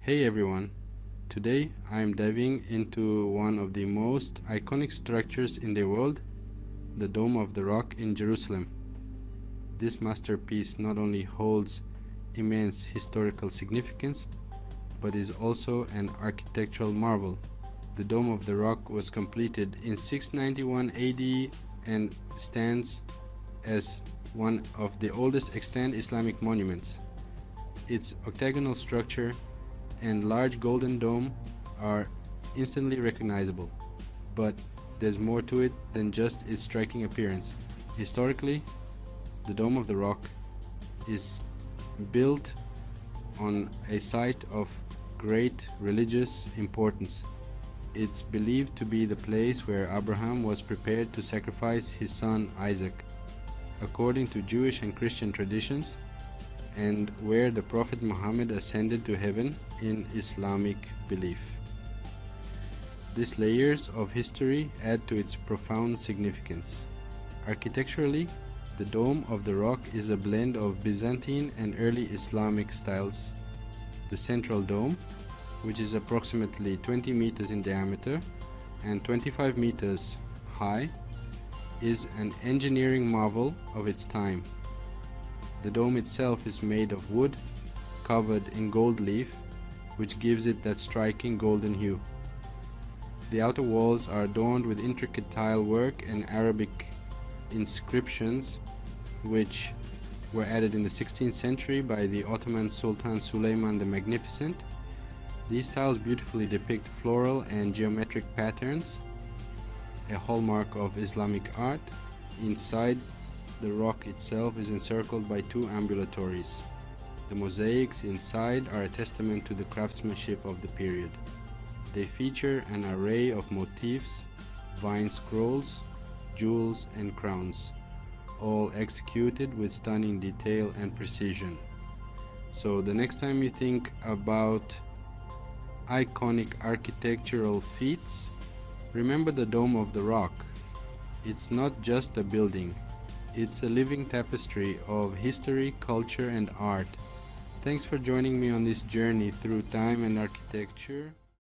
Hey everyone, today I am diving into one of the most iconic structures in the world, the Dome of the Rock in Jerusalem. This masterpiece not only holds immense historical significance, but is also an architectural marvel. The Dome of the Rock was completed in 691 AD and stands as one of the oldest extant Islamic monuments. Its octagonal structure and large golden dome are instantly recognizable, but there's more to it than just its striking appearance. Historically, the Dome of the Rock is built on a site of great religious importance. It's believed to be the place where Abraham was prepared to sacrifice his son Isaac, according to Jewish and Christian traditions, and where the Prophet Muhammad ascended to heaven in Islamic belief. These layers of history add to its profound significance. Architecturally, the Dome of the Rock is a blend of Byzantine and early Islamic styles. The central dome, which is approximately 20 meters in diameter and 25 meters high, is an engineering marvel of its time. The dome itself is made of wood covered in gold leaf, which gives it that striking golden hue. The outer walls are adorned with intricate tile work and Arabic inscriptions, which were added in the 16th century by the Ottoman Sultan Suleiman the Magnificent. These tiles beautifully depict floral and geometric patterns, a hallmark of Islamic art. Inside, the rock itself is encircled by two ambulatories. The mosaics inside are a testament to the craftsmanship of the period. They feature an array of motifs, vine scrolls, jewels, and crowns, all executed with stunning detail and precision. So the next time you think about iconic architectural feats, remember the Dome of the Rock. It's not just a building. It's a living tapestry of history, culture, and art. Thanks for joining me on this journey through time and architecture.